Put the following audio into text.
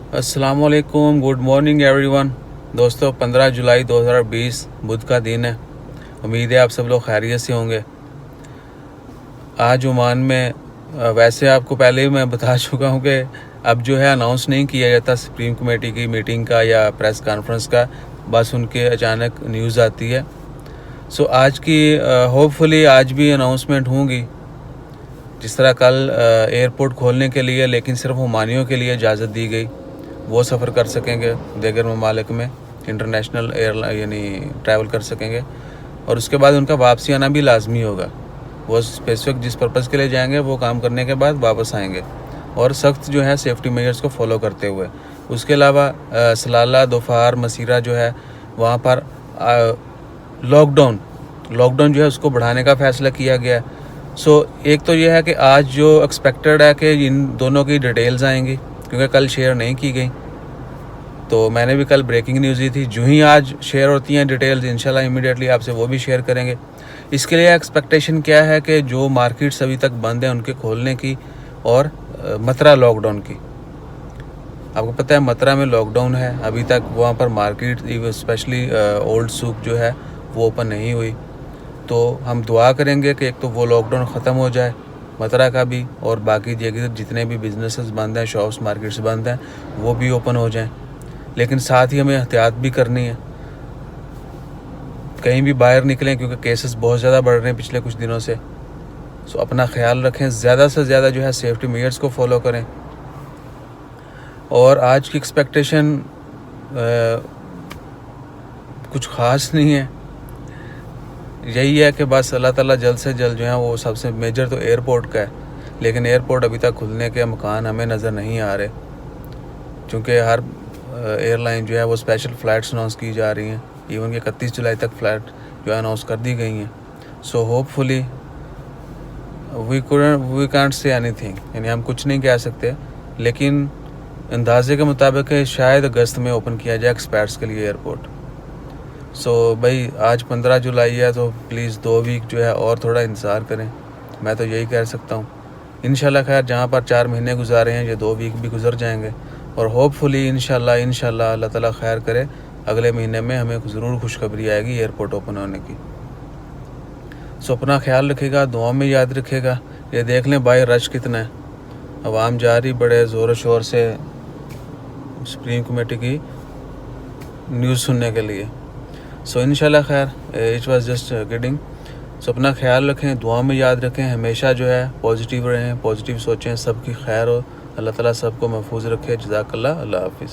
अस्सलाम वालेकुम, good morning everyone. दोस्तों 15 जुलाई 2020 बुध का दिन है। उम्मीद है आप सब लोग खैरियत से होंगे। आज ओमान में वैसे आपको पहले ही मैं बता चुका हूँ कि अब जो है अनाउंस नहीं किया जाता सुप्रीम कमेटी की मीटिंग का या प्रेस कॉन्फ्रेंस का, बस उनके अचानक न्यूज़ आती है। सो आज की होपफुली आज भी अनाउंसमेंट होंगी। जिस तरह कल एयरपोर्ट खोलने के लिए लेकिन सिर्फ ओमानियों के लिए इजाज़त दी गई, वो सफ़र कर सकेंगे दीगर ममालिक में, इंटरनेशनल एयरलाइन यानी ट्रैवल कर सकेंगे। और उसके बाद उनका वापसी आना भी लाजमी होगा। वो स्पेसिफिक जिस पर्पज़ के लिए जाएंगे वो काम करने के बाद वापस आएंगे, और सख्त जो है सेफ्टी मेजर्स को फॉलो करते हुए। उसके अलावा सलाला, दोफार, मसीरा जो है वहाँ पर लॉकडाउन जो है उसको बढ़ाने का फ़ैसला किया गया। सो एक तो ये है कि आज जो एक्सपेक्टेड है कि इन दोनों की डिटेल्स आएंगी, क्योंकि कल शेयर नहीं की गई। तो मैंने भी कल ब्रेकिंग न्यूज़ दी थी, जो ही आज शेयर होती हैं डिटेल्स इंशाल्लाह इमीडिएटली आपसे वो भी शेयर करेंगे। इसके लिए एक्सपेक्टेशन क्या है कि जो मार्केट्स अभी तक बंद हैं उनके खोलने की, और मतरा लॉकडाउन की। आपको पता है मतरा में लॉकडाउन है अभी तक, वहाँ पर मार्केट स्पेशली ओल्ड सूक जो है वो ओपन नहीं हुई। तो हम दुआ करेंगे कि एक तो वो लॉकडाउन ख़त्म हो जाए मतरा का भी, और बाकी जितने भी बिजनेसेस बंद हैं, शॉप्स, मार्केट्स बंद हैं, वो भी ओपन हो जाएं। लेकिन साथ ही हमें एहतियात भी करनी है, कहीं भी बाहर निकलें क्योंकि केसेस बहुत ज़्यादा बढ़ रहे हैं पिछले कुछ दिनों से। सो अपना ख्याल रखें, ज़्यादा से ज़्यादा जो है सेफ्टी मेजर्स को फॉलो करें। और आज की एक्सपेक्टेशन कुछ ख़ास नहीं है, यही है कि बस अल्लाह ताला जल्द से जल्द जो है वो सबसे मेजर तो एयरपोर्ट का है, लेकिन एयरपोर्ट अभी तक खुलने के मकान हमें नज़र नहीं आ रहे, क्योंकि हर एयरलाइन जो है वो स्पेशल फ़्लाइट्स अनाउंस की जा रही हैं। इवन कि 31 जुलाई तक फ़्लाइट जो है अनाउंस कर दी गई हैं। So hopefully we can't say anything, यानी हम कुछ नहीं कह सकते, लेकिन अंदाजे के मुताबिक शायद अगस्त में ओपन किया जाए एक्सपर्ट्स के लिए एयरपोर्ट। सो भाई आज 15 जुलाई है, तो प्लीज़ 2 वीक जो है और थोड़ा इंतज़ार करें, मैं तो यही कह सकता हूँ। इंशाल्लाह खैर जहाँ पर 4 महीने गुजारे हैं, ये 2 वीक भी गुजर जाएंगे, और होपफुली इंशाल्लाह अल्लाह ताला खैर करे, अगले महीने में हमें ज़रूर खुशखबरी आएगी एयरपोर्ट ओपन होने की। सो अपना ख्याल रखेगा, दुआ में याद रखेगा। ये देख लें भाई रश कितना है, आवाम जा रही बड़े ज़ोर शोर से सुप्रीम कमेटी की न्यूज़ सुनने के लिए। सो इंशाल्लाह खैर इट वाज जस्ट किडिंग। सो अपना ख्याल रखें, दुआ में याद रखें, हमेशा जो है पॉजिटिव रहें, पॉजिटिव सोचें, सबकी खैर हो, अल्लाह ताला सबको महफूज रखे। जज़ाकल्लाह, अल्लाह हाफिज़।